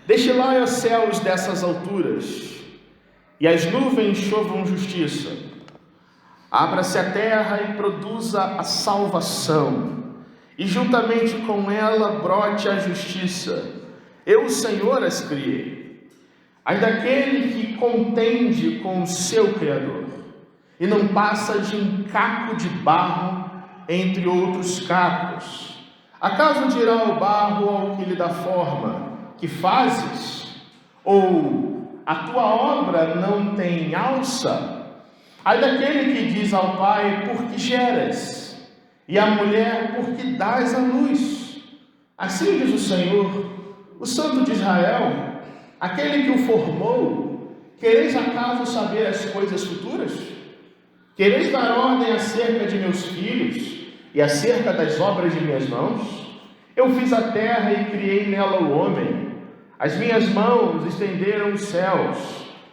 Destilar os céus dessas alturas, e as nuvens chovam justiça. Abra-se a terra e produza a salvação, e juntamente com ela brote a justiça. Eu, o Senhor, as criei. Ai daquele que contende com o seu Criador, e não passa de um caco de barro entre outros cacos. Acaso dirá o barro ao que lhe dá forma: que fazes? Ou a tua obra não tem alça? Ai daquele que diz ao pai: por que geras? E à mulher: por que dás à luz? Assim diz o Senhor, o Santo de Israel, aquele que o formou. Quereis acaso saber as coisas futuras? Quereis dar ordem acerca de meus filhos e acerca das obras de minhas mãos? Eu fiz a terra e criei nela o homem. As minhas mãos estenderam os céus,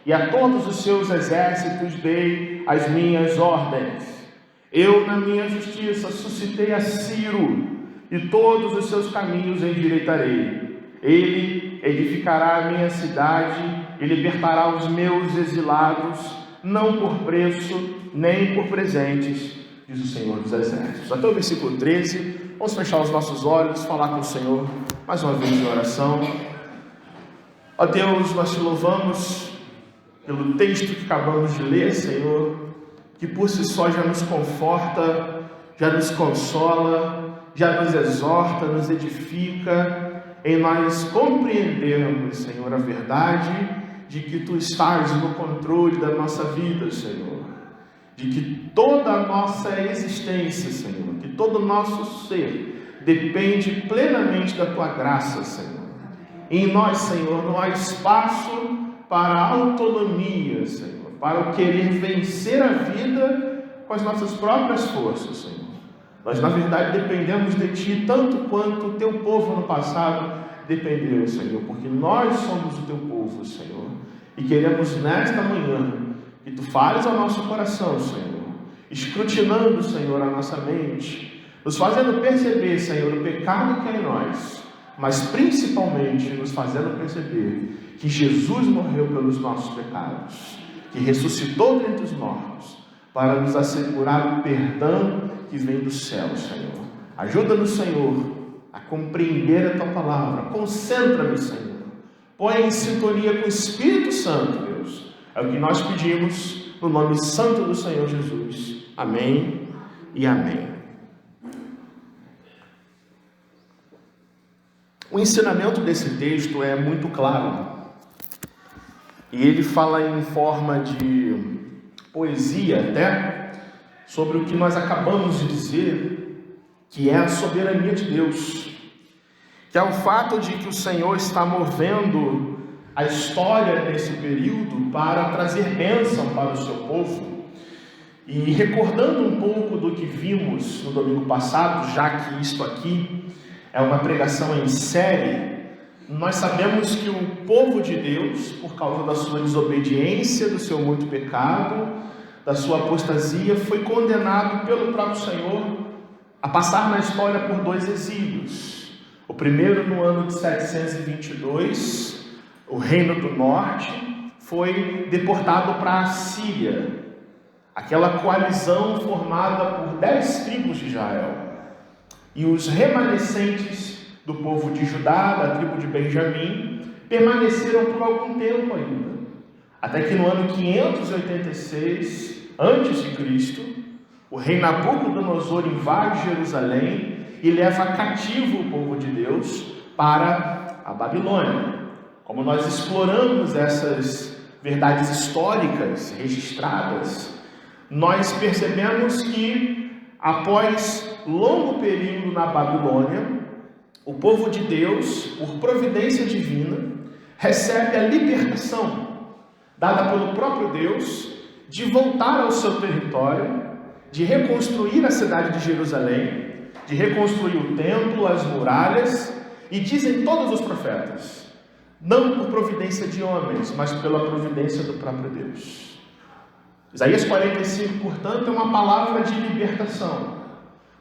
e a todos os seus exércitos dei as minhas ordens. Eu, na minha justiça, suscitei a Ciro, e todos os seus caminhos endireitarei. Ele edificará a minha cidade e libertará os meus exilados, não por preço, nem por presentes, diz o Senhor dos Exércitos. Até o versículo 13, vamos fechar os nossos olhos, falar com o Senhor, mais uma vez em oração. Ó Deus, nós te louvamos pelo texto que acabamos de ler, Senhor, que por si só já nos conforta, já nos consola, já nos exorta, nos edifica, em nós compreendermos, Senhor, a verdade de que Tu estás no controle da nossa vida, Senhor, de que toda a nossa existência, Senhor, que todo o nosso ser depende plenamente da Tua graça, Senhor. E em nós, Senhor, não há espaço para a autonomia, Senhor, para o querer vencer a vida com as nossas próprias forças, Senhor. Nós, na verdade, dependemos de Ti tanto quanto o Teu povo no passado dependeu, Senhor, porque nós somos o Teu povo, Senhor, e queremos nesta manhã que Tu fales ao nosso coração, Senhor, escrutinando, Senhor, a nossa mente, nos fazendo perceber, Senhor, o pecado que é em nós, mas principalmente nos fazendo perceber que Jesus morreu pelos nossos pecados, que ressuscitou dentre os mortos, para nos assegurar o perdão que vem do céu, Senhor. Ajuda-nos, Senhor, a compreender a Tua palavra. Concentra-nos, Senhor. Põe em sintonia com o Espírito Santo, Deus. É o que nós pedimos no nome santo do Senhor Jesus. Amém e amém. O ensinamento desse texto é muito claro. E ele fala em forma de poesia até, sobre o que nós acabamos de dizer, que é a soberania de Deus, que é o fato de que o Senhor está movendo a história desse período para trazer bênção para o seu povo. E recordando um pouco do que vimos no domingo passado, já que isto aqui é uma pregação em série, nós sabemos que o povo de Deus, por causa da sua desobediência, do seu muito pecado, da sua apostasia, foi condenado pelo próprio Senhor a passar na história por 2 exílios. O primeiro no ano de 722, o reino do norte foi deportado para a Síria, aquela coalizão formada por 10 tribos de Israel. E os remanescentes do povo de Judá, da tribo de Benjamim, permaneceram por algum tempo ainda, até que no ano 586 a.C., o rei Nabucodonosor invade Jerusalém e leva cativo o povo de Deus para a Babilônia. Como nós exploramos essas verdades históricas registradas, nós percebemos que após longo período na Babilônia, o povo de Deus, por providência divina, recebe a libertação dada pelo próprio Deus de voltar ao seu território, de reconstruir a cidade de Jerusalém, de reconstruir o templo, as muralhas, e dizem todos os profetas, não por providência de homens, mas pela providência do próprio Deus. Isaías 45, portanto, é uma palavra de libertação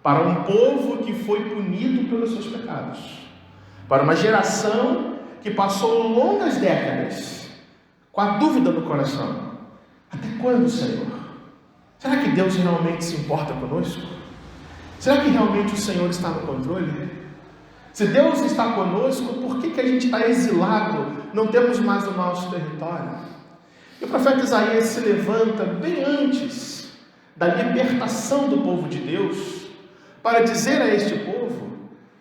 para um povo que foi punido pelos seus pecados, para uma geração que passou longas décadas com a dúvida no coração: até quando, Senhor? Será que Deus realmente se importa conosco? Será que realmente o Senhor está no controle? Se Deus está conosco, por que a gente está exilado, não temos mais o nosso território? E o profeta Isaías se levanta bem antes da libertação do povo de Deus para dizer a este povo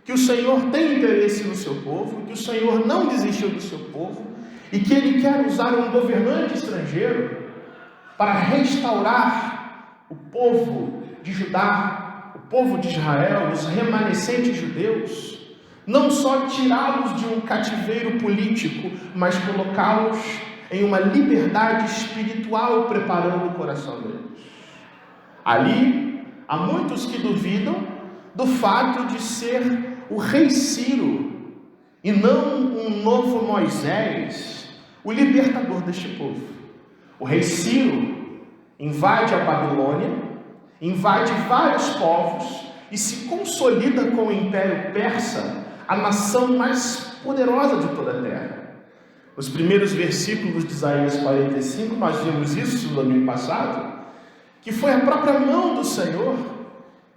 que o Senhor tem interesse no seu povo, que o Senhor não desistiu do seu povo e que Ele quer usar um governante estrangeiro para restaurar o povo de Judá, o povo de Israel, os remanescentes judeus, não só tirá-los de um cativeiro político, mas colocá-los em uma liberdade espiritual, preparando o coração deles. Ali, há muitos que duvidam do fato de ser o rei Ciro, e não um novo Moisés, o libertador deste povo. O rei Ciro invade a Babilônia, invade vários povos e se consolida com o Império Persa, a nação mais poderosa de toda a terra. Nos primeiros versículos de Isaías 45, nós vimos isso no domingo passado, que foi a própria mão do Senhor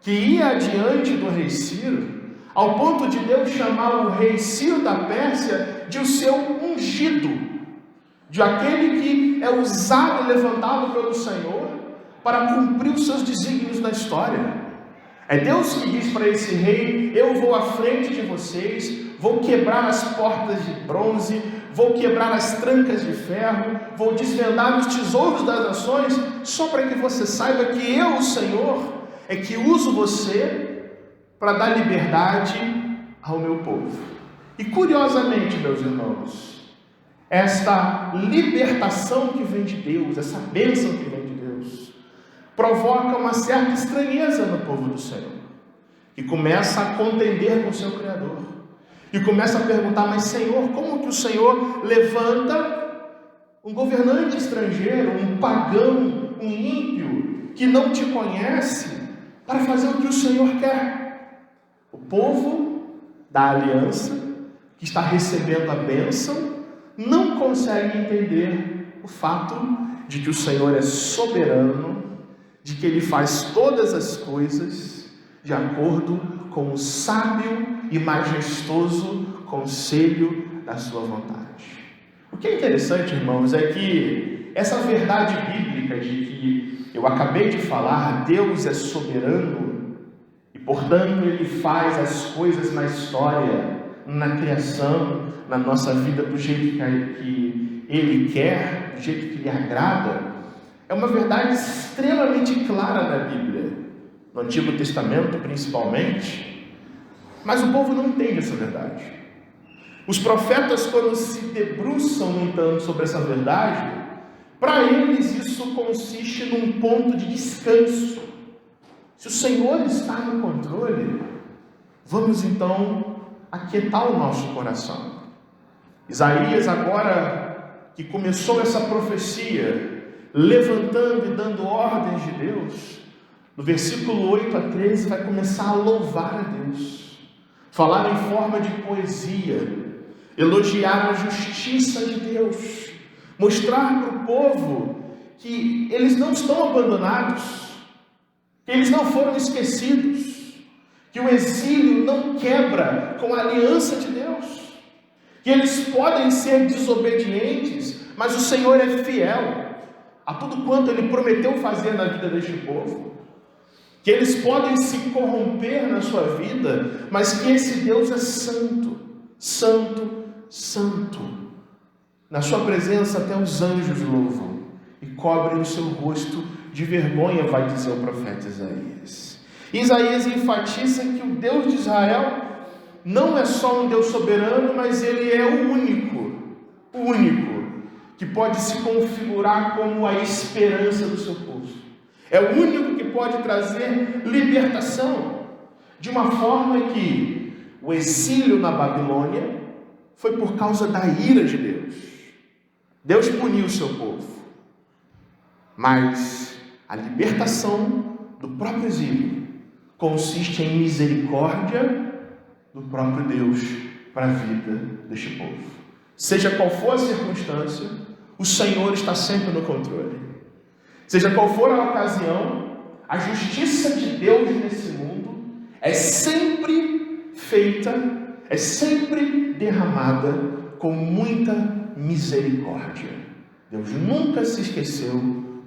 que ia adiante do rei Ciro, ao ponto de Deus chamar o rei Ciro da Pérsia de o seu ungido, de aquele que é usado e levantado pelo Senhor para cumprir os seus desígnios na história. É Deus que diz para esse rei: eu vou à frente de vocês, vou quebrar as portas de bronze, vou quebrar as trancas de ferro, vou desvendar os tesouros das nações, só para que você saiba que eu, o Senhor, é que uso você para dar liberdade ao meu povo. E curiosamente, meus irmãos, esta libertação que vem de Deus, essa bênção que vem de Deus, provoca uma certa estranheza no povo do Senhor, que começa a contender com o seu Criador, e começa a perguntar: mas Senhor, como que o Senhor levanta um governante estrangeiro, um pagão, um ímpio, que não te conhece, para fazer o que o Senhor quer? O povo da aliança, que está recebendo a bênção, não consegue entender o fato de que o Senhor é soberano, de que Ele faz todas as coisas de acordo com o sábio e majestoso conselho da sua vontade. O que é interessante, irmãos, é que essa verdade bíblica de que eu acabei de falar, Deus é soberano, e portanto Ele faz as coisas na história, na criação, na nossa vida do jeito que Ele quer, do jeito que lhe agrada, é uma verdade extremamente clara na Bíblia, no Antigo Testamento principalmente, mas o povo não entende essa verdade. Os profetas, quando se debruçam, no entanto, sobre essa verdade, para eles isso consiste num ponto de descanso. Se o Senhor está no controle, vamos então aquietar o nosso coração. Isaías, agora que começou essa profecia, levantando e dando ordens de Deus, no versículo 8 a 13 vai começar a louvar a Deus, falar em forma de poesia, elogiar a justiça de Deus, mostrar para o povo que eles não estão abandonados, que eles não foram esquecidos, que o exílio não quebra com a aliança de Deus, que eles podem ser desobedientes, mas o Senhor é fiel a tudo quanto Ele prometeu fazer na vida deste povo, que eles podem se corromper na sua vida, mas que esse Deus é santo, santo, santo. Na sua presença até os anjos louvam e cobrem o seu rosto de vergonha, vai dizer o profeta Isaías. Isaías enfatiza que o Deus de Israel não é só um Deus soberano, mas Ele é o único que pode se configurar como a esperança do seu povo. É o único que pode trazer libertação, de uma forma que o exílio na Babilônia foi por causa da ira de Deus. Deus puniu o seu povo, mas a libertação do próprio exílio consiste em misericórdia do próprio Deus para a vida deste povo. Seja qual for a circunstância, o Senhor está sempre no controle. Seja qual for a ocasião, a justiça de Deus nesse mundo é sempre feita, é sempre derramada com muita misericórdia. Deus nunca se esqueceu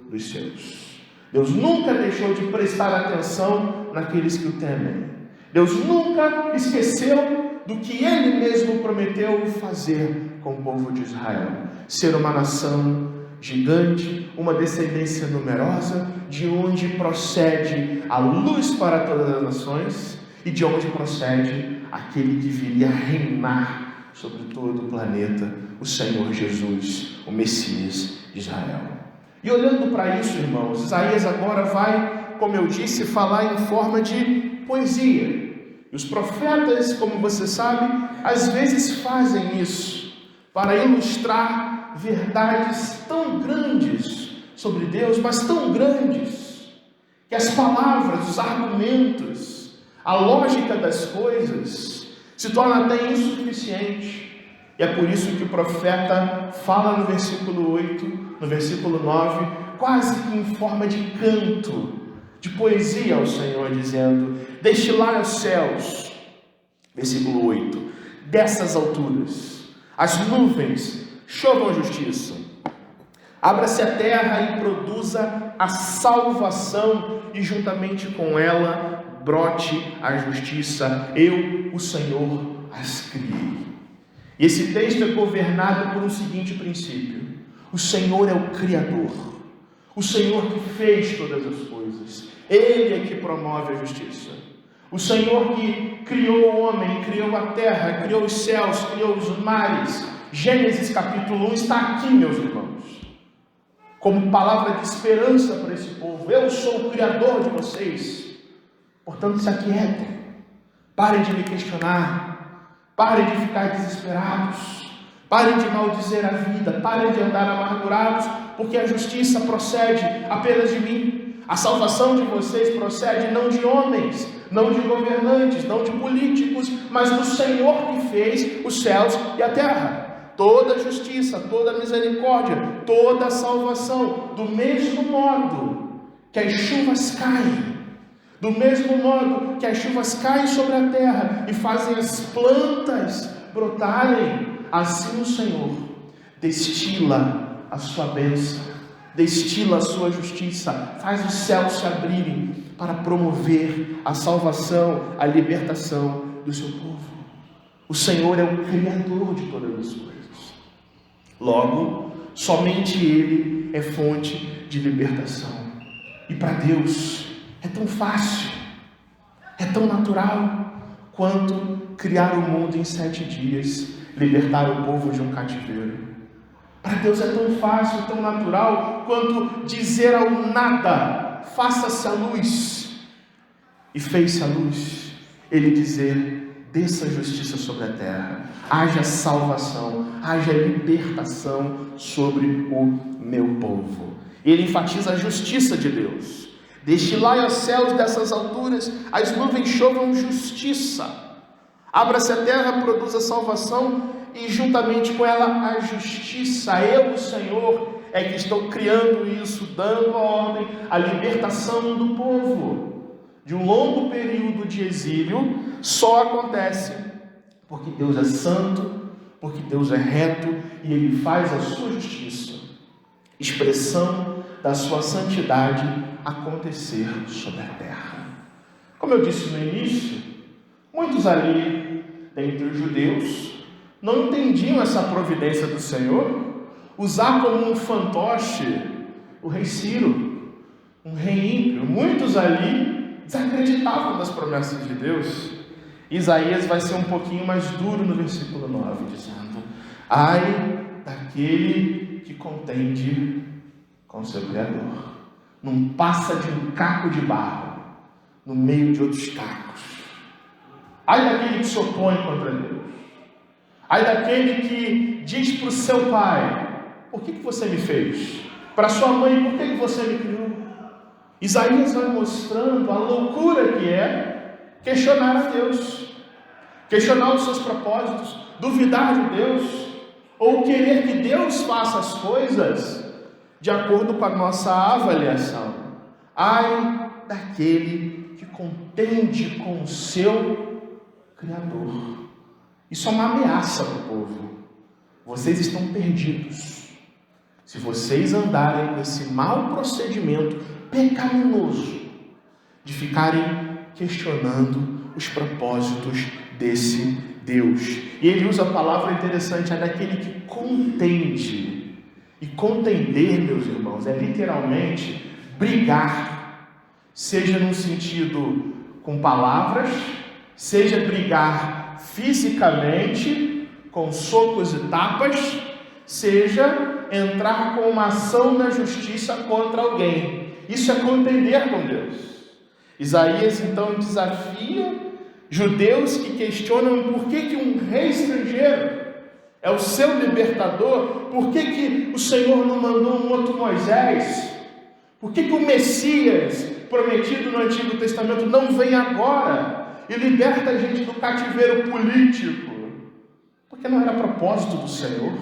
dos seus. Deus nunca deixou de prestar atenção naqueles que o temem. Deus nunca esqueceu do que Ele mesmo prometeu fazer com o povo de Israel. Ser uma nação gigante, uma descendência numerosa, de onde procede a luz para todas as nações e de onde procede aquele que viria reinar sobre todo o planeta, o Senhor Jesus, o Messias de Israel. E olhando para isso, irmãos, Isaías agora vai, como eu disse, falar em forma de poesia. E os profetas, como você sabe, às vezes fazem isso para ilustrar verdades tão grandes sobre Deus, mas tão grandes, que as palavras, os argumentos, a lógica das coisas se torna até insuficiente. E é por isso que o profeta fala no versículo 8, no versículo 9, quase que em forma de canto, de poesia ao Senhor, dizendo: destilar aos céus, versículo 8, dessas alturas, as nuvens chovam justiça, abra-se a terra e produza a salvação, e juntamente com ela brote a justiça. Eu, o Senhor, as criei. E esse texto é governado por um seguinte princípio: o Senhor é o Criador, o Senhor que fez todas as coisas, Ele é que promove a justiça. O Senhor que criou o homem, criou a terra, criou os céus, criou os mares. Gênesis capítulo 1 está aqui, meus irmãos, como palavra de esperança para esse povo. Eu sou o Criador de vocês, portanto se aquietem, parem de me questionar, parem de ficar desesperados, parem de maldizer a vida, parem de andar amargurados, porque a justiça procede apenas de mim. A salvação de vocês procede não de homens, não de governantes, não de políticos, mas do Senhor que fez os céus e a terra. Toda justiça, toda misericórdia, toda salvação, do mesmo modo que as chuvas caem, do mesmo modo que as chuvas caem sobre a terra e fazem as plantas brotarem, assim o Senhor destila a sua bênção, destila a sua justiça, faz os céus se abrirem para promover a salvação, a libertação do seu povo. O Senhor é o Criador de todas as coisas. Logo, somente Ele é fonte de libertação. E para Deus é tão fácil, é tão natural quanto criar o mundo em 7 dias, libertar o povo de um cativeiro. Para Deus é tão fácil, tão natural quanto dizer ao nada: faça-se a luz, e fez-se a luz. Ele dizer: desça a justiça sobre a terra, haja salvação, haja libertação sobre o meu povo. Ele enfatiza a justiça de Deus. Destilai aos céus dessas alturas, as nuvens chovam justiça. Abra-se a terra, produza salvação, e juntamente com ela a justiça. Eu, o Senhor, é que estou criando isso, dando a ordem, a libertação do povo de um longo período de exílio. Só acontece porque Deus é santo, porque Deus é reto, e Ele faz a sua justiça, expressão da sua santidade, acontecer sobre a terra. Como eu disse no início, muitos ali, dentre os judeus, não entendiam essa providência do Senhor, usar como um fantoche o rei Ciro, um rei ímpio. Muitos ali desacreditavam das promessas de Deus. Isaías vai ser um pouquinho mais duro no versículo 9, dizendo: ai daquele que contende com seu Criador, não passa de um caco de barro no meio de outros cacos. Ai daquele que se opõe contra Deus. Ai daquele que diz para o seu pai: por que você me fez? Para sua mãe: por que você me criou? Isaías vai mostrando a loucura que é questionar a Deus, questionar os seus propósitos, duvidar de Deus. ou querer que Deus faça as coisas de acordo com a nossa avaliação. Ai daquele que contende com o seu Criador. Isso é uma ameaça para o povo. Vocês estão perdidos se vocês andarem com esse mau procedimento pecaminoso de ficarem questionando os propósitos desse Deus. E ele usa a palavra interessante, é daquele que contende. E contender, meus irmãos, é literalmente brigar, seja no sentido com palavras, seja brigar fisicamente, com socos e tapas, seja entrar com uma ação na justiça contra alguém. Isso é contender com Deus. Isaías então desafia judeus que questionam por que um rei estrangeiro é o seu libertador, por que o Senhor não mandou um outro Moisés, por que o Messias prometido no Antigo Testamento não vem agora e liberta a gente do cativeiro político, porque não era propósito do Senhor,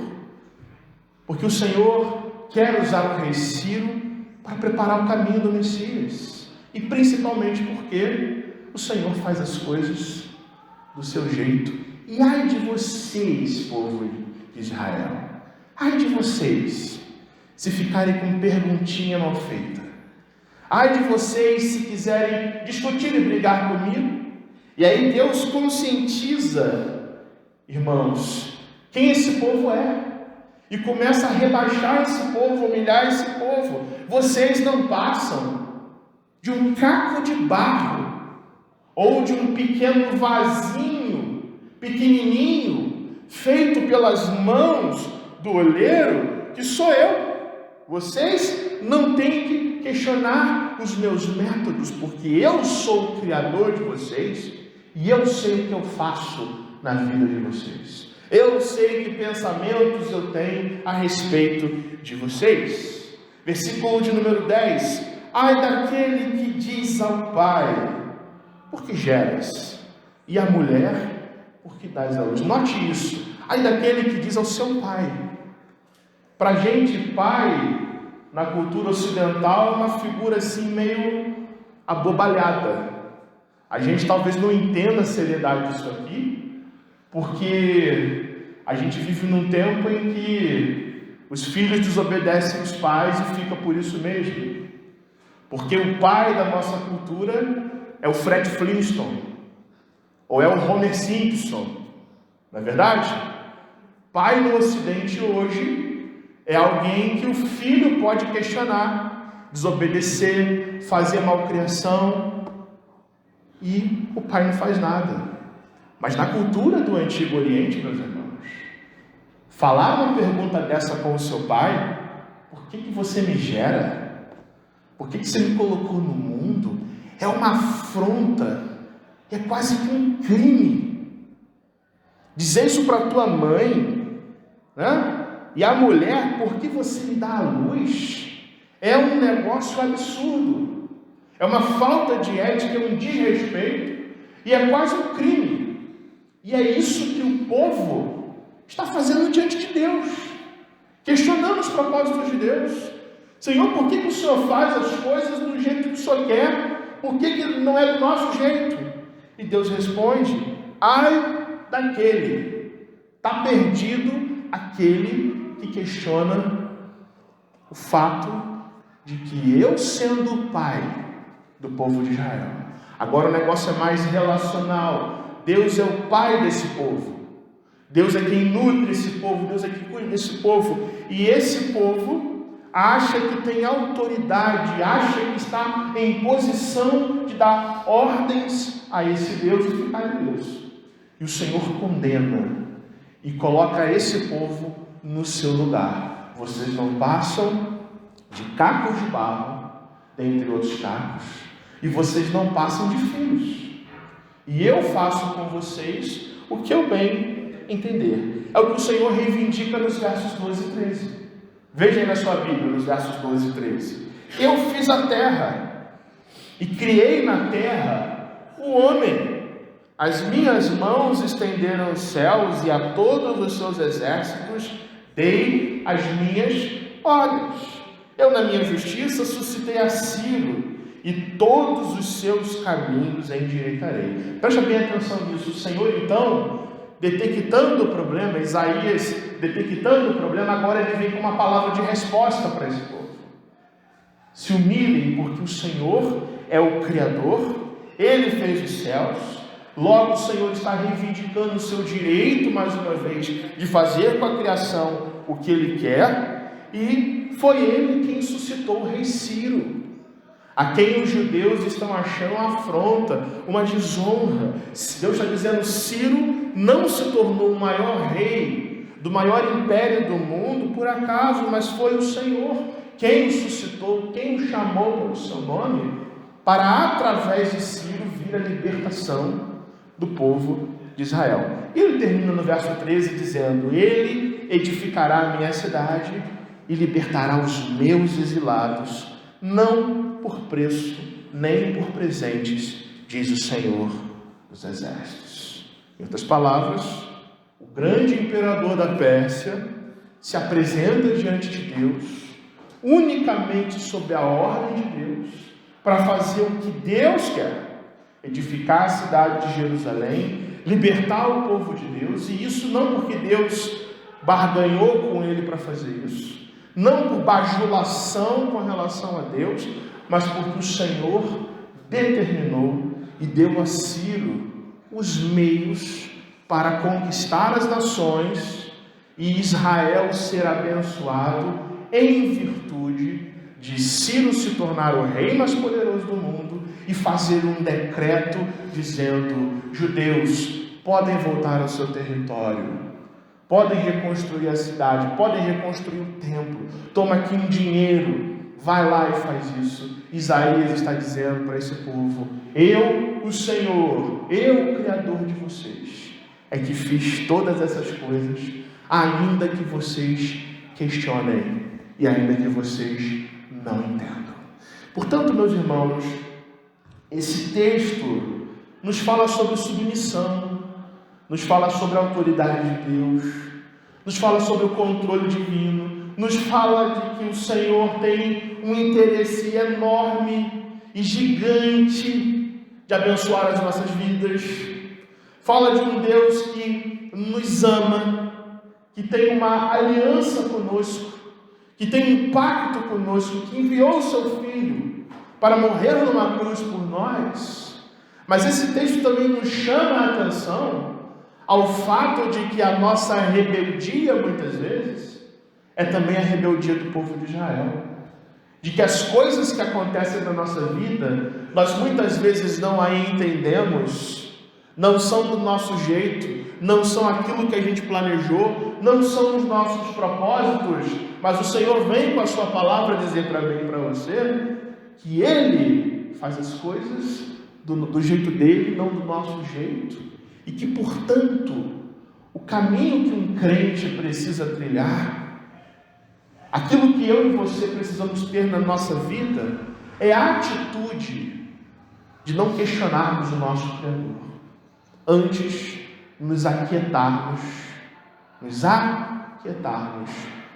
porque o Senhor quer usar o rei Ciro para preparar o caminho do Messias, e principalmente porque o Senhor faz as coisas do seu jeito. E ai de vocês, povo de Israel, ai de vocês, se ficarem com perguntinha mal feita, ai de vocês se quiserem discutir e brigar comigo. E aí Deus conscientiza, irmãos, quem esse povo é, e começa a rebaixar esse povo, humilhar esse povo. Vocês não passam de um caco de barro, ou de um pequeno vasinho, pequenininho, feito pelas mãos do oleiro, que sou eu. Vocês não têm que questionar os meus métodos, porque eu sou o Criador de vocês, e eu sei o que eu faço na vida de vocês. Eu sei que pensamentos eu tenho a respeito de vocês. Versículo de número 10. Ai daquele que diz ao pai, por que geras? E a mulher, por que dás a luz? Note isso. Ai daquele que diz ao seu pai. Para a gente, pai, na cultura ocidental, é uma figura assim meio abobalhada. A gente talvez não entenda a seriedade disso aqui, porque a gente vive num tempo em que os filhos desobedecem os pais e fica por isso mesmo. Porque o pai da nossa cultura é o Fred Flintstone, ou é o Homer Simpson, não é verdade? Pai no Ocidente hoje é alguém que o filho pode questionar, desobedecer, fazer malcriação, e o pai não faz nada. Mas na cultura do Antigo Oriente, meus irmãos, falar uma pergunta dessa com o seu pai, por que você me gera? Por que você me colocou no mundo? É uma afronta, é quase que um crime. Dizer isso para tua mãe, né? E a mulher, por que você me dá a luz? É um negócio absurdo. É uma falta de ética, é um desrespeito, e é quase um crime. E é isso que o povo está fazendo diante de Deus, questionando os propósitos de Deus. Senhor, por que o Senhor faz as coisas do jeito que o Senhor quer? Por que não é do nosso jeito? E Deus responde, ai daquele, está perdido aquele que questiona o fato de que eu sendo o pai do povo de Israel. Agora o negócio é mais relacional. Deus é o pai desse povo. Deus é quem nutre esse povo, Deus é quem cuida desse povo. E esse povo acha que tem autoridade, acha que está em posição de dar ordens a esse Deus e ficar em Deus. E o Senhor condena e coloca esse povo no seu lugar. Vocês não passam de cacos de barro, dentre outros cacos, e vocês não passam de filhos. E eu faço com vocês o que eu bem entender. É o que o Senhor reivindica nos versos 12 e 13. Vejam na sua Bíblia, nos versos 12 e 13. Eu fiz a terra, e criei na terra o homem. As minhas mãos estenderam os céus e a todos os seus exércitos dei as minhas ordens. Eu, na minha justiça, suscitei a Ciro, e todos os seus caminhos endireitarei. Presta bem atenção nisso. O Senhor, então, detectando o problema, Isaías detectando o problema, agora ele vem com uma palavra de resposta para esse povo. Se humilhem, porque o Senhor é o Criador, Ele fez os céus. Logo o Senhor está reivindicando o seu direito, mais uma vez, de fazer com a criação o que Ele quer, e foi Ele quem suscitou o rei Ciro, a quem os judeus estão achando uma afronta, uma desonra. Deus está dizendo: Ciro não se tornou o maior rei do maior império do mundo por acaso, mas foi o Senhor quem o suscitou, quem o chamou pelo seu nome, para através de Ciro vir a libertação do povo de Israel. E ele termina no verso 13 dizendo: Ele edificará a minha cidade e libertará os meus exilados, não por preço, nem por presentes, diz o Senhor dos Exércitos. Em outras palavras, o grande imperador da Pérsia se apresenta diante de Deus, unicamente sob a ordem de Deus, para fazer o que Deus quer: edificar a cidade de Jerusalém, libertar o povo de Deus, e isso não porque Deus barganhou com ele para fazer isso, não por bajulação com relação a Deus, mas porque o Senhor determinou e deu a Ciro os meios para conquistar as nações e Israel ser abençoado em virtude de Ciro se tornar o rei mais poderoso do mundo e fazer um decreto dizendo: judeus podem voltar ao seu território, podem reconstruir a cidade, podem reconstruir o templo, toma aqui um dinheiro, vai lá e faz isso. Isaías está dizendo para esse povo: eu, o Senhor, eu, o Criador de vocês, é que fiz todas essas coisas, ainda que vocês questionem e ainda que vocês não entendam. Portanto, meus irmãos, esse texto nos fala sobre submissão, nos fala sobre a autoridade de Deus, nos fala sobre o controle divino, nos fala de que o Senhor tem um interesse enorme e gigante de abençoar as nossas vidas. Fala de um Deus que nos ama, que tem uma aliança conosco, que tem um pacto conosco, que enviou o seu Filho para morrer numa cruz por nós. Mas esse texto também nos chama a atenção ao fato de que a nossa rebeldia, muitas vezes, é também a rebeldia do povo de Israel. De que as coisas que acontecem na nossa vida, nós muitas vezes não a entendemos, não são do nosso jeito, não são aquilo que a gente planejou, não são os nossos propósitos, mas o Senhor vem com a sua palavra dizer para mim e para você que Ele faz as coisas do jeito dele, não do nosso jeito, e que, portanto, o caminho que um crente precisa trilhar, aquilo que eu e você precisamos ter na nossa vida, é a atitude de não questionarmos o nosso Criador, antes nos aquietarmos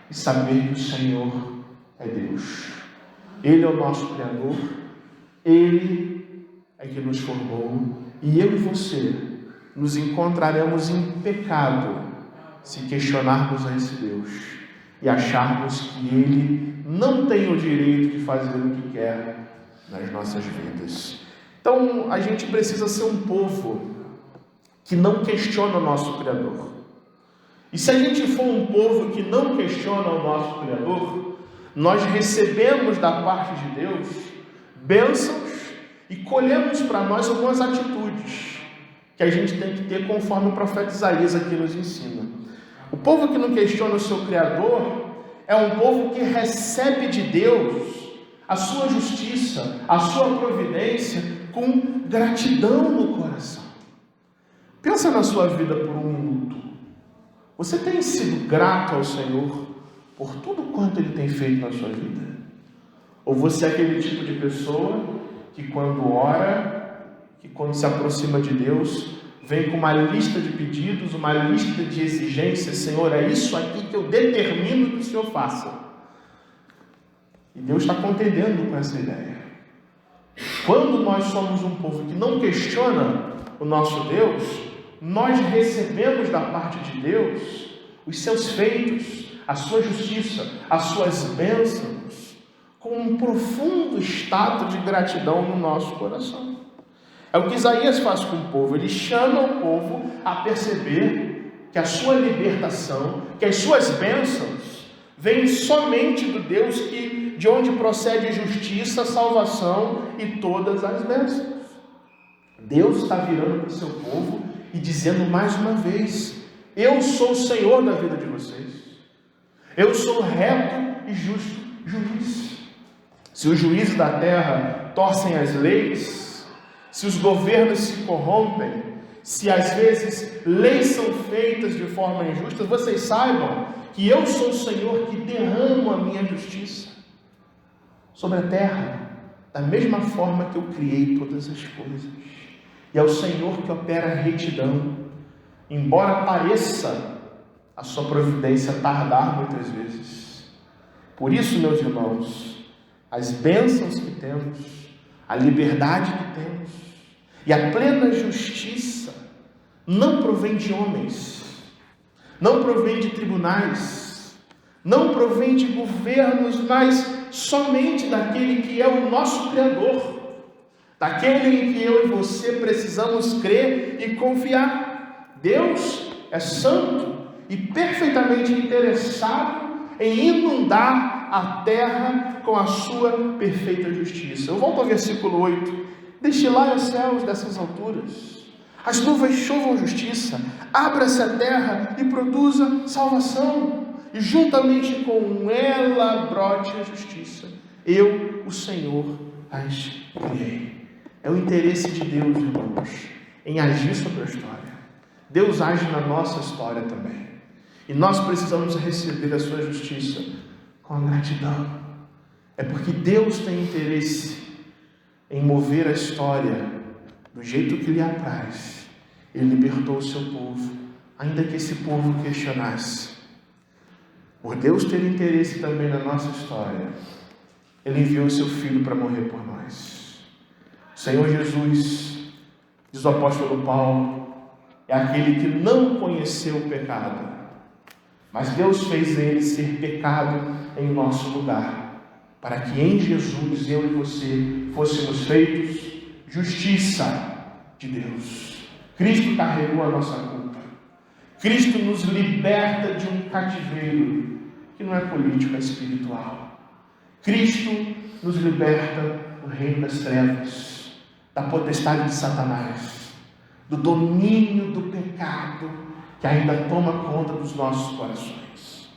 e saber que o Senhor é Deus. Ele é o nosso Criador, Ele é que nos formou, e eu e você nos encontraremos em pecado se questionarmos a esse Deus e acharmos que Ele não tem o direito de fazer o que quer nas nossas vidas. Então, a gente precisa ser um povo que não questiona o nosso Criador. E se a gente for um povo que não questiona o nosso Criador, nós recebemos da parte de Deus bênçãos e colhemos para nós algumas atitudes que a gente tem que ter conforme o profeta Isaías aqui nos ensina. O povo que não questiona o seu Criador é um povo que recebe de Deus a sua justiça, a sua providência com gratidão no coração. Pensa na sua vida por um minuto. Você tem sido grato ao Senhor por tudo quanto Ele tem feito na sua vida? Ou você é aquele tipo de pessoa que quando ora, que quando se aproxima de Deus, vem com uma lista de pedidos, uma lista de exigências. Senhor, é isso aqui que eu determino que o Senhor faça. E Deus está contendendo com essa ideia. Quando nós somos um povo que não questiona o nosso Deus, nós recebemos da parte de Deus os seus feitos, a sua justiça, as suas bênçãos, com um profundo estado de gratidão no nosso coração. É o que Isaías faz com o povo. Ele chama o povo a perceber que a sua libertação, que as suas bênçãos vêm somente do Deus de onde procede justiça, salvação e todas as bênçãos. Deus está virando para o seu povo e dizendo mais uma vez: eu sou o Senhor da vida de vocês. Eu sou reto e justo juiz. Se os juízes da terra torcem as leis, se os governos se corrompem, se às vezes leis são feitas de forma injusta, vocês saibam que eu sou o Senhor que derramo a minha justiça sobre a terra, da mesma forma que eu criei todas as coisas. E é o Senhor que opera a retidão, embora pareça a sua providência tardar muitas vezes. Por isso, meus irmãos, as bênçãos que temos, a liberdade que temos e a plena justiça não provém de homens, não provém de tribunais, não provém de governos, mas somente daquele que é o nosso Criador, daquele em que eu e você precisamos crer e confiar. Deus é santo e perfeitamente interessado em inundar a terra com a sua perfeita justiça. Eu volto ao versículo 8. Destilai os céus dessas alturas, as nuvens chovam justiça, abra-se a terra e produza salvação, e juntamente com ela brote a justiça. Eu, o Senhor, as criei. É o interesse de Deus, irmãos, em agir sobre a história. Deus age na nossa história também. E nós precisamos receber a sua justiça com a gratidão. É porque Deus tem interesse em mover a história do jeito que lhe apraz. Ele libertou o seu povo, ainda que esse povo questionasse. Por Deus ter interesse também na nossa história, Ele enviou o seu Filho para morrer por nós. O Senhor Jesus, diz o apóstolo Paulo, é aquele que não conheceu o pecado, mas Deus fez ele ser pecado em nosso lugar, para que em Jesus eu e você fôssemos feitos justiça de Deus. Cristo carregou a nossa culpa. Cristo nos liberta de um cativeiro que não é político, é espiritual. Cristo nos liberta do reino das trevas, da potestade de Satanás, do domínio do pecado que ainda toma conta dos nossos corações.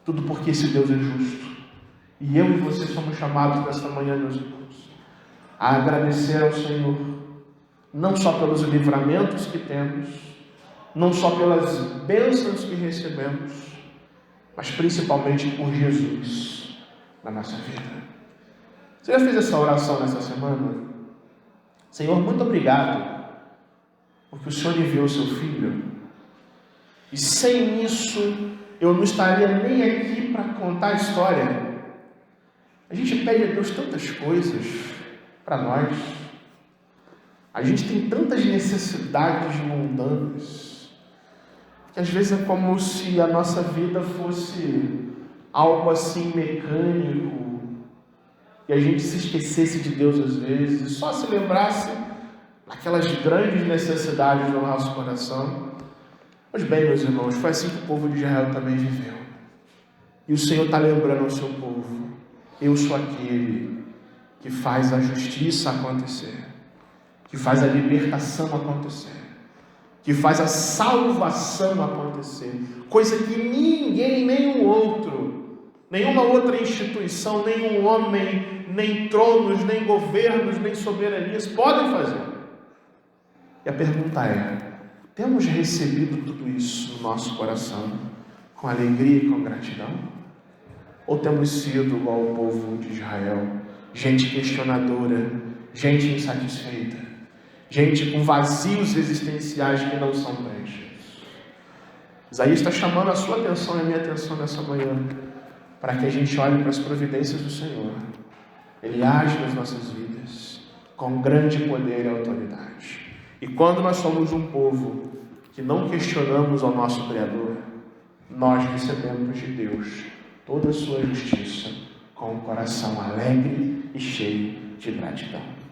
Tudo porque esse Deus é justo. E eu e você somos chamados nesta manhã, meus irmãos, a agradecer ao Senhor, não só pelos livramentos que temos, não só pelas bênçãos que recebemos, mas principalmente por Jesus na nossa vida. Você já fez essa oração nessa semana? Senhor, muito obrigado, porque o Senhor enviou o seu Filho, e sem isso eu não estaria nem aqui para contar a história. A gente pede a Deus tantas coisas para nós. A gente tem tantas necessidades mundanas que às vezes é como se a nossa vida fosse algo assim mecânico e a gente se esquecesse de Deus às vezes e só se lembrasse daquelas grandes necessidades do nosso coração. Pois bem, meus irmãos, foi assim que o povo de Israel também viveu. E o Senhor está lembrando ao seu povo: eu sou aquele que faz a justiça acontecer, que faz a libertação acontecer, que faz a salvação acontecer, coisa que ninguém, nenhum outro, nenhuma outra instituição, nenhum homem, nem tronos, nem governos, nem soberanias podem fazer. E a pergunta é: temos recebido tudo isso no nosso coração com alegria e com gratidão? Ou temos sido igual o povo de Israel, gente questionadora, gente insatisfeita, gente com vazios existenciais que não são preenchidos. Isaías está chamando a sua atenção e a minha atenção nessa manhã, para que a gente olhe para as providências do Senhor. Ele age nas nossas vidas com grande poder e autoridade. E quando nós somos um povo que não questionamos ao nosso Criador, nós recebemos de Deus toda a sua justiça com o coração alegre e cheio de gratidão.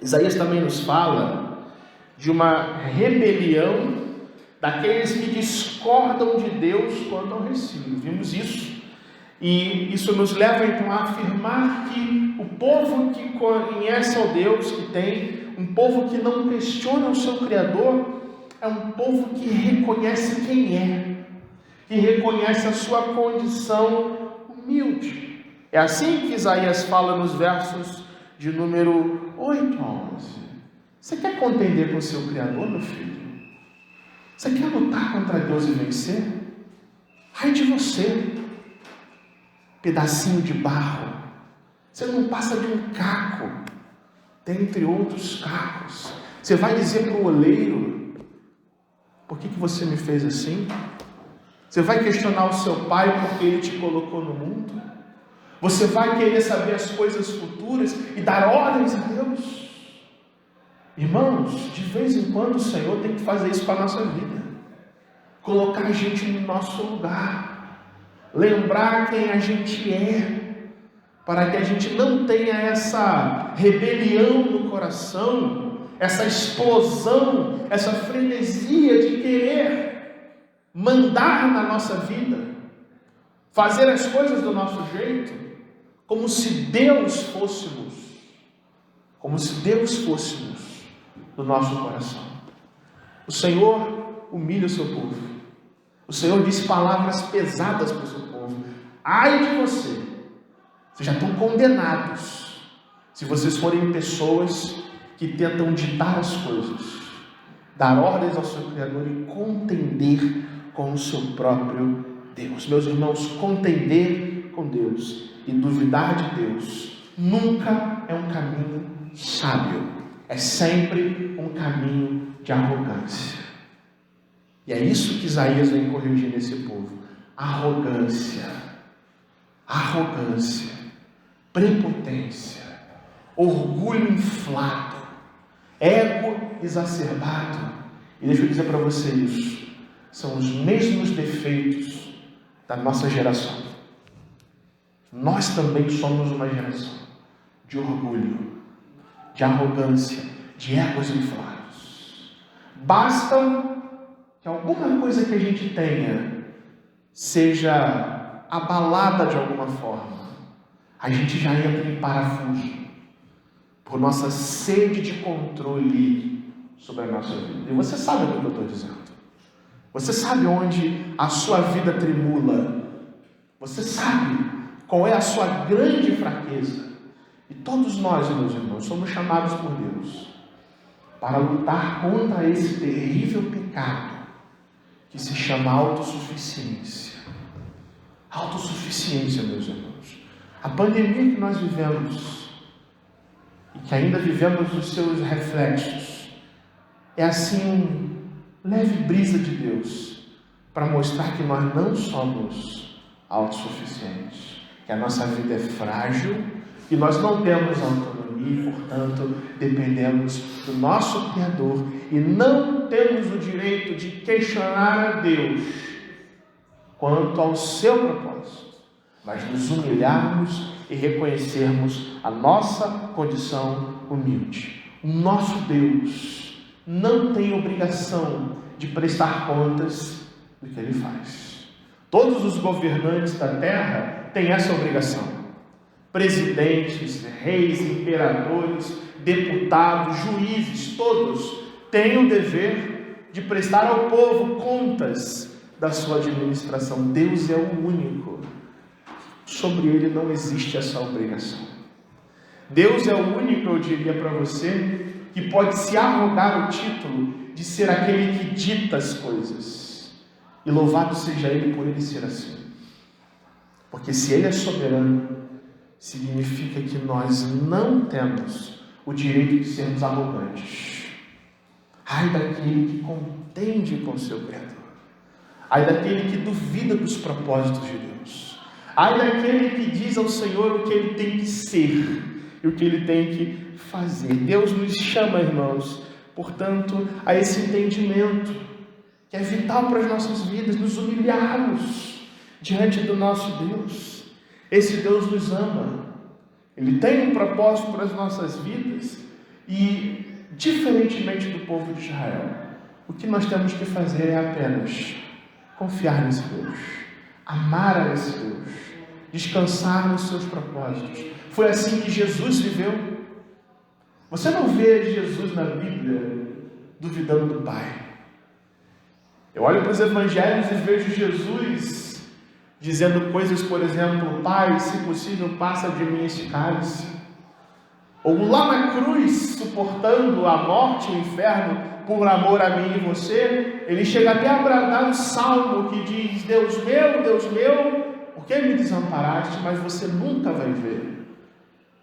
Isaías também nos fala de uma rebelião daqueles que discordam de Deus quanto ao ensino. Vimos isso. E isso nos leva então a afirmar que o povo que conhece ao Deus que tem, um povo que não questiona o seu Criador, é um povo que reconhece quem é, que reconhece a sua condição humilde. É assim que Isaías fala nos versos de número 8 a 11. Você quer contender com o seu Criador, meu filho? Você quer lutar contra Deus e vencer? Ai de você, pedacinho de barro. Você não passa de um caco, dentre outros cacos. Você vai dizer para o oleiro: por que você me fez assim? Você vai questionar o seu pai porque ele te colocou no mundo? Você vai querer saber as coisas futuras e dar ordens a Deus? Irmãos, de vez em quando o Senhor tem que fazer isso com a nossa vida. Colocar a gente no nosso lugar. Lembrar quem a gente é. Para que a gente não tenha essa rebelião no coração, essa explosão, essa frenesia de querer mandar na nossa vida, fazer as coisas do nosso jeito, como se Deus fôssemos do nosso coração. O Senhor humilha o seu povo. O Senhor diz palavras pesadas para o seu povo. Ai de você, vocês já estão condenados se vocês forem pessoas que tentam ditar as coisas, dar ordens ao seu Criador e contender com o seu próprio Deus. Meus irmãos, contender com Deus e duvidar de Deus nunca é um caminho sábio, é sempre um caminho de arrogância. E é isso que Isaías vem corrigir nesse povo: arrogância, prepotência, orgulho inflado, ego exacerbado. E deixa eu dizer para você isso, são os mesmos defeitos da nossa geração. Nós também somos uma geração de orgulho, de arrogância, de egos inflados. Basta que alguma coisa que a gente tenha seja abalada de alguma forma, a gente já entra em parafuso, por nossa sede de controle sobre a nossa vida. E você sabe o que eu estou dizendo. Você sabe onde a sua vida tremula. Você sabe qual é a sua grande fraqueza. E todos nós, meus irmãos, somos chamados por Deus para lutar contra esse terrível pecado que se chama autossuficiência. Autossuficiência, meus irmãos. A pandemia que nós vivemos e que ainda vivemos os seus reflexos é assim leve brisa de Deus para mostrar que nós não somos autossuficientes, que a nossa vida é frágil, que nós não temos autonomia e, portanto, dependemos do nosso Criador e não temos o direito de questionar a Deus quanto ao seu propósito, mas nos humilharmos e reconhecermos a nossa condição humilde. O nosso Deus não tem obrigação de prestar contas do que Ele faz. Todos os governantes da terra têm essa obrigação. Presidentes, reis, imperadores, deputados, juízes, todos têm o dever de prestar ao povo contas da sua administração. Deus é o único. Sobre Ele não existe essa obrigação. Deus é o único, eu diria para você, que pode se arrogar o título de ser aquele que dita as coisas. E louvado seja Ele por Ele ser assim. Porque se Ele é soberano, significa que nós não temos o direito de sermos arrogantes. Ai daquele que contende com o seu Criador. Ai daquele que duvida dos propósitos de Deus. Ai daquele que diz ao Senhor o que ele tem que ser e o que ele tem que fazer. Deus nos chama, irmãos, portanto, a esse entendimento que é vital para as nossas vidas, nos humilharmos diante do nosso Deus. Esse Deus nos ama. Ele tem um propósito para as nossas vidas e, diferentemente do povo de Israel, o que nós temos que fazer é apenas confiar nesse Deus, amar a esse Deus, descansar nos seus propósitos. Foi assim que Jesus viveu. Você não vê Jesus na Bíblia duvidando do Pai. Eu olho para os evangelhos e vejo Jesus dizendo coisas, por exemplo, Pai, se possível, passa de mim este cálice. Ou lá na cruz, suportando a morte e o inferno por amor a mim e você, ele chega até a bradar um salmo que diz: Deus meu, por que me desamparaste? Mas você nunca vai ver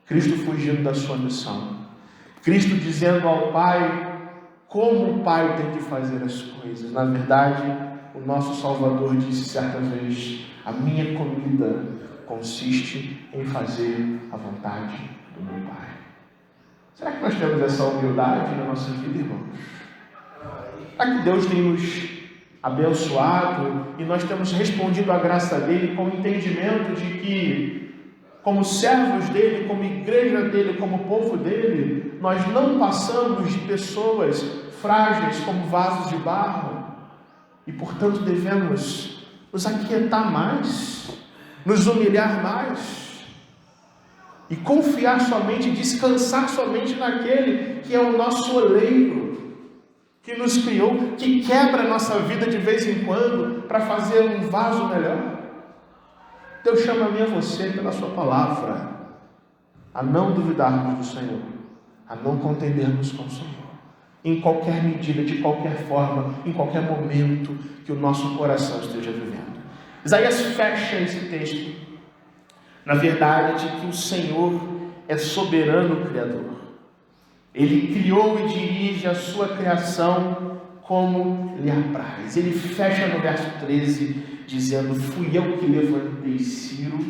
Cristo fugindo da sua missão, Cristo dizendo ao Pai como o Pai tem que fazer as coisas. Na verdade, o nosso Salvador disse certa vez: a minha comida consiste em fazer a vontade do meu Pai. Será que nós temos essa humildade na nossa vida, irmãos? Será que Deus tem nos abençoado e nós temos respondido à graça dele com o entendimento de que, como servos dele, como igreja dele, como povo dele, nós não passamos de pessoas frágeis como vasos de barro e, portanto, devemos nos aquietar mais, nos humilhar mais e confiar somente, descansar somente naquele que é o nosso oleiro, que nos criou, que quebra a nossa vida de vez em quando para fazer um vaso melhor. Deus chama a mim e a você, pela sua palavra, a não duvidarmos do Senhor, a não contendermos com o Senhor, em qualquer medida, de qualquer forma, em qualquer momento que o nosso coração esteja vivendo. Isaías fecha esse texto na verdade de que o Senhor é soberano Criador. Ele criou e dirige a sua criação como lhe apraz. Ele fecha no verso 13, dizendo: fui eu que levantei Ciro,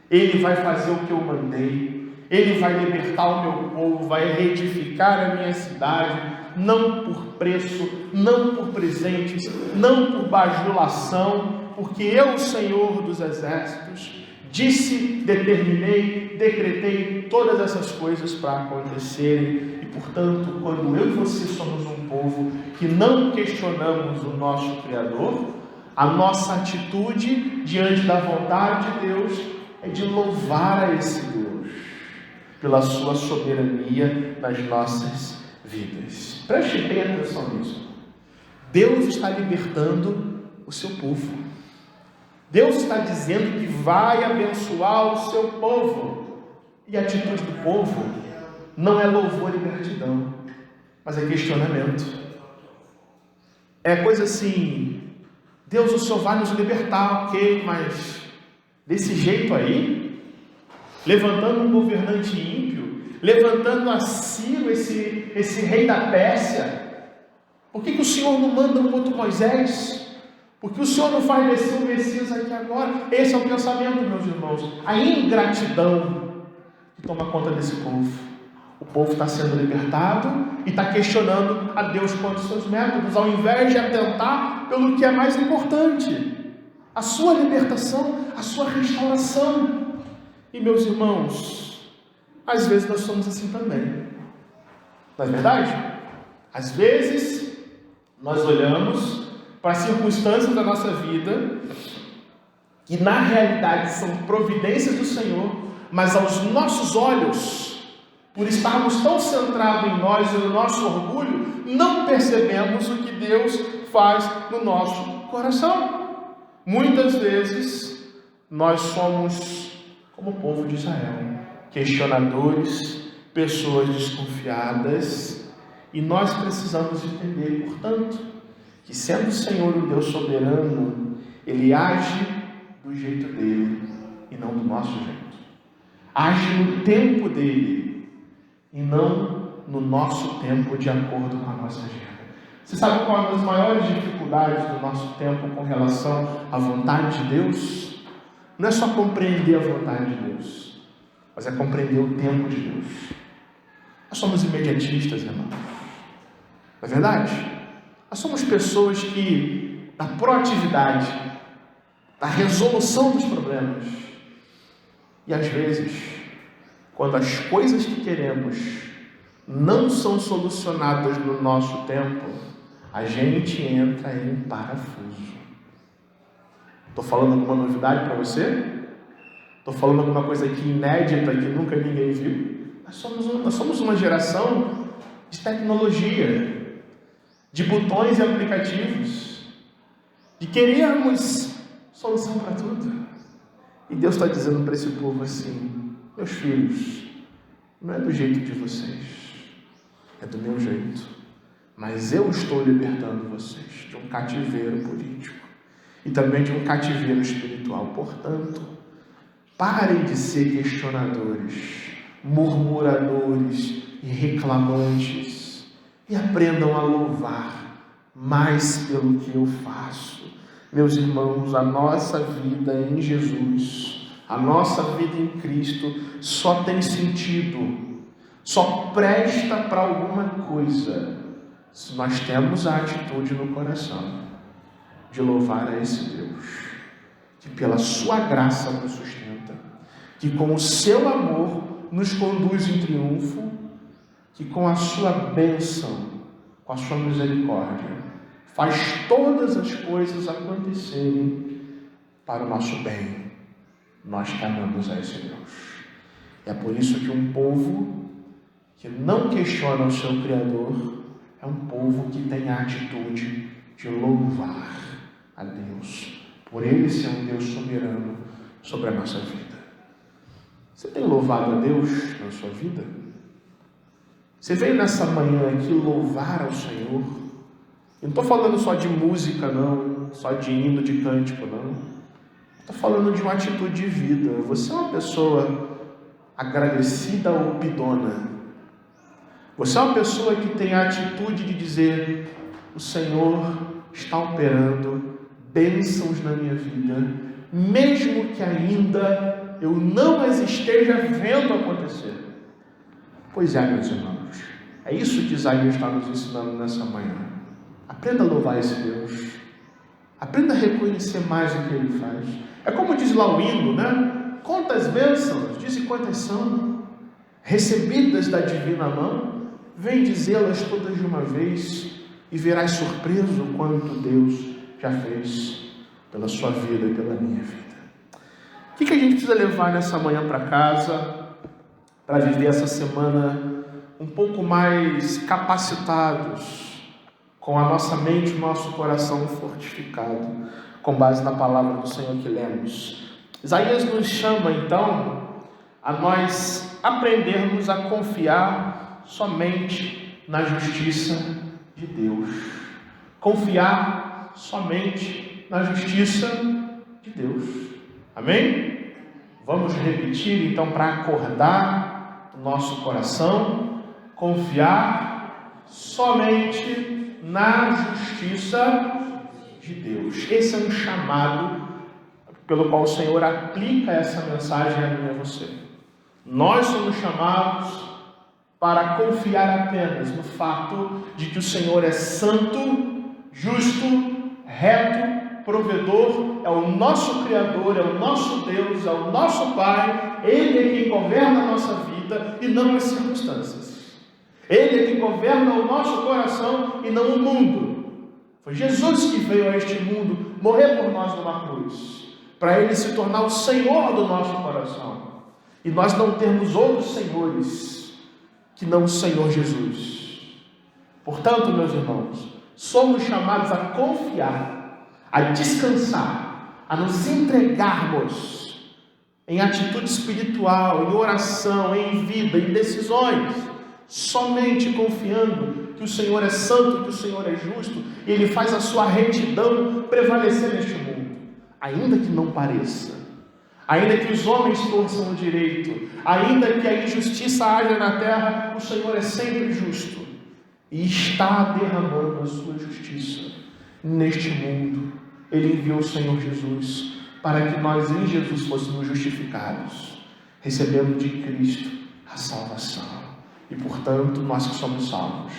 ele vai fazer o que eu mandei, ele vai libertar o meu povo, vai reedificar a minha cidade, não por preço, não por presentes, não por bajulação, porque eu, Senhor dos exércitos, disse, determinei, decretei todas essas coisas para acontecerem. E, portanto, quando eu e você somos um povo que não questionamos o nosso Criador, a nossa atitude diante da vontade de Deus é de louvar a esse Deus pela sua soberania nas nossas vidas. Preste bem atenção nisso. Deus está libertando o seu povo. Deus está dizendo que vai abençoar o seu povo. E a atitude do povo não é louvor e gratidão, mas é questionamento. É coisa assim: Deus, o Senhor vai nos libertar, ok, mas desse jeito aí, levantando um governante ímpio, levantando a Ciro, esse rei da Pérsia, por que o Senhor não manda um outro Moisés? Porque o Senhor não faz descer o Messias aqui agora? Esse é o pensamento, meus irmãos. A ingratidão que toma conta desse povo. O povo está sendo libertado e está questionando a Deus quanto aos seus métodos, ao invés de atentar pelo que é mais importante: a sua libertação, a sua restauração. E, meus irmãos, às vezes nós somos assim também. Não é verdade? Às vezes nós olhamos para as circunstâncias da nossa vida, que na realidade são providências do Senhor, mas aos nossos olhos, por estarmos tão centrados em nós e no nosso orgulho, não percebemos o que Deus faz no nosso coração. Muitas vezes nós somos como o povo de Israel, questionadores, pessoas desconfiadas, e nós precisamos entender, portanto, que sendo o Senhor o Deus soberano, Ele age do jeito dele e não do nosso jeito. Age no tempo dele e não no nosso tempo, de acordo com a nossa agenda. Você sabe qual é uma das maiores dificuldades do nosso tempo com relação à vontade de Deus? Não é só compreender a vontade de Deus, mas é compreender o tempo de Deus. Nós somos imediatistas, irmãos. Não é verdade? Nós somos pessoas que, da proatividade, da resolução dos problemas, e às vezes, quando as coisas que queremos não são solucionadas no nosso tempo, a gente entra em parafuso. Estou falando alguma novidade para você? Estou falando alguma coisa aqui inédita que nunca ninguém viu? Nós somos uma geração de tecnologia, de botões e aplicativos, de queremos solução para tudo. E Deus está dizendo para esse povo assim: meus filhos, não é do jeito de vocês, é do meu jeito. Mas eu estou libertando vocês de um cativeiro político e também de um cativeiro espiritual. Portanto, parem de ser questionadores, murmuradores e reclamantes e aprendam a louvar mais pelo que eu faço. Meus irmãos, a nossa vida em Jesus, a nossa vida em Cristo só tem sentido, só presta para alguma coisa se nós temos a atitude no coração de louvar a esse Deus, que pela sua graça nos sustenta, que com o seu amor nos conduz em triunfo, que com a sua bênção, com a sua misericórdia, faz todas as coisas acontecerem para o nosso bem. Nós clamamos a esse Deus. É por isso que um povo que não questiona o seu Criador é um povo que tem a atitude de louvar a Deus, por Ele ser um Deus soberano sobre a nossa vida. Você tem louvado a Deus na sua vida? Você veio nessa manhã aqui louvar ao Senhor? Eu não estou falando só de música, não, só de hino, de cântico, não. Estou falando de uma atitude de vida. Você é uma pessoa agradecida ou pidona? Você é uma pessoa que tem a atitude de dizer: o Senhor está operando bênçãos na minha vida, mesmo que ainda eu não as esteja vendo acontecer. Pois é, meus irmãos, é isso que Isaías está nos ensinando nessa manhã. Aprenda a louvar esse Deus, aprenda a reconhecer mais o que Ele faz. É como diz lá o hino, né? Quantas bênçãos, dize quantas são, recebidas da divina mão, vem dizê-las todas de uma vez, e verás surpreso o quanto Deus já fez pela sua vida e pela minha vida. O que a gente precisa levar nessa manhã para casa, para viver essa semana um pouco mais capacitados, com a nossa mente e o nosso coração fortificado, com base na palavra do Senhor que lemos? Isaías nos chama então a nós aprendermos a confiar somente na justiça de Deus. Confiar somente na justiça de Deus. Amém? Vamos repetir então para acordar o nosso coração: confiar somente na justiça de Deus. Esse é um chamado pelo qual o Senhor aplica essa mensagem a mim e a você. Nós somos chamados para confiar apenas no fato de que o Senhor é santo, justo, reto, provedor, é o nosso Criador, é o nosso Deus, é o nosso Pai. Ele é quem governa a nossa vida e não as circunstâncias. Ele é quem governa o nosso coração e não o mundo. Foi Jesus que veio a este mundo morrer por nós numa cruz, para Ele se tornar o Senhor do nosso coração. E nós não temos outros senhores que não o Senhor Jesus. Portanto, meus irmãos, somos chamados a confiar, a descansar, a nos entregarmos em atitude espiritual, em oração, em vida, em decisões, somente confiando que o Senhor é santo, que o Senhor é justo, e Ele faz a sua retidão prevalecer neste mundo, ainda que não pareça. Ainda que os homens torçam o direito, ainda que a injustiça haja na terra, o Senhor é sempre justo. e está derramando a sua justiça neste mundo. Ele enviou o Senhor Jesus para que nós em Jesus fôssemos justificados, recebendo de Cristo a salvação. E portanto, nós que somos salvos,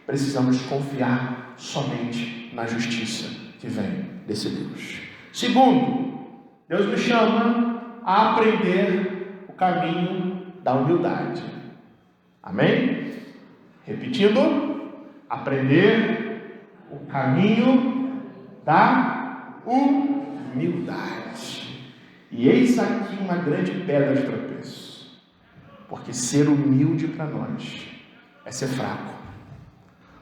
precisamos confiar somente na justiça que vem desse Deus. Segundo, Deus nos chama a aprender o caminho da humildade. Amém? Repetindo, aprender o caminho da humildade. E eis aqui uma grande pedra de tropeço, porque ser humilde para nós é ser fraco.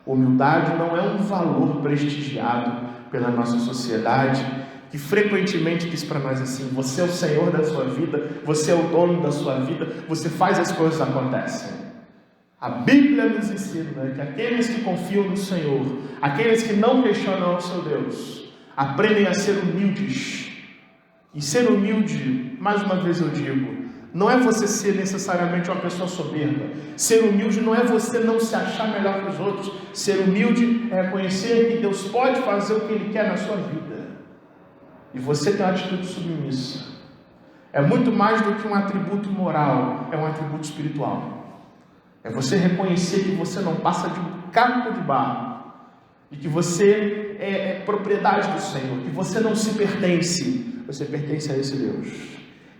Humildade não é um valor prestigiado pela nossa sociedade, que frequentemente diz para nós assim: você é o Senhor da sua vida, você é o dono da sua vida, você faz as coisas acontecerem. A Bíblia nos ensina que aqueles que confiam no Senhor, aqueles que não questionam o seu Deus, aprendem a ser humildes. E ser humilde, mais uma vez eu digo, não é você ser necessariamente uma pessoa soberba. Ser humilde não é você não se achar melhor que os outros. Ser humilde é reconhecer que Deus pode fazer o que Ele quer na sua vida, e você tem uma atitude submissa. É muito mais do que um atributo moral, é um atributo espiritual. É você reconhecer que você não passa de um caco de barro, e que você é propriedade do Senhor, que você não se pertence, você pertence a esse Deus.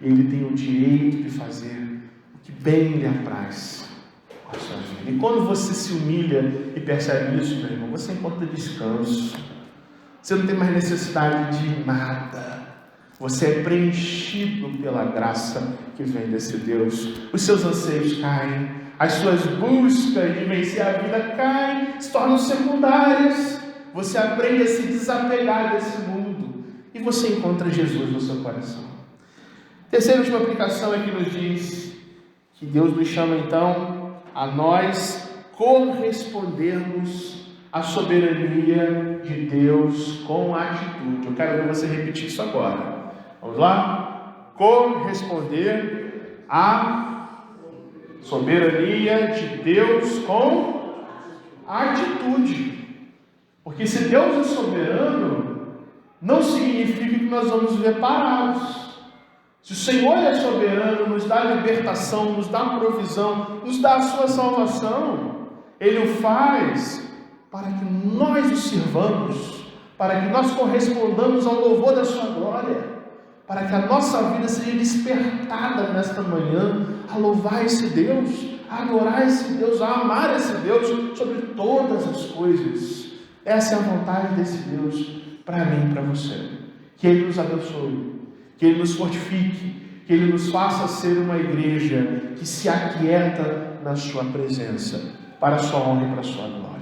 E Ele tem o direito de fazer o que bem lhe apraz com a sua vida. E quando você se humilha e percebe isso, meu irmão, você encontra descanso. Você não tem mais necessidade de nada. Você é preenchido pela graça que vem desse Deus. Os seus anseios caem, as suas buscas de vencer a vida caem, se tornam secundárias. Você aprende a se desapegar desse mundo e você encontra Jesus no seu coração. Terceira e última aplicação é que nos diz que Deus nos chama então a nós correspondermos à soberania de Deus com atitude. Eu quero ver você repetir isso agora. Vamos lá? Corresponder à soberania de Deus com atitude. Porque se Deus é soberano, não significa que nós vamos viver parados. Se o Senhor é soberano, nos dá libertação, nos dá provisão, nos dá a sua salvação, Ele o faz para que nós o sirvamos, para que nós correspondamos ao louvor da sua glória, para que a nossa vida seja despertada nesta manhã a louvar esse Deus, a adorar esse Deus, a amar esse Deus sobre todas as coisas. Essa é a vontade desse Deus para mim e para você. Que Ele nos abençoe, que Ele nos fortifique, que Ele nos faça ser uma igreja que se aquieta na sua presença, para a sua honra e para a sua glória.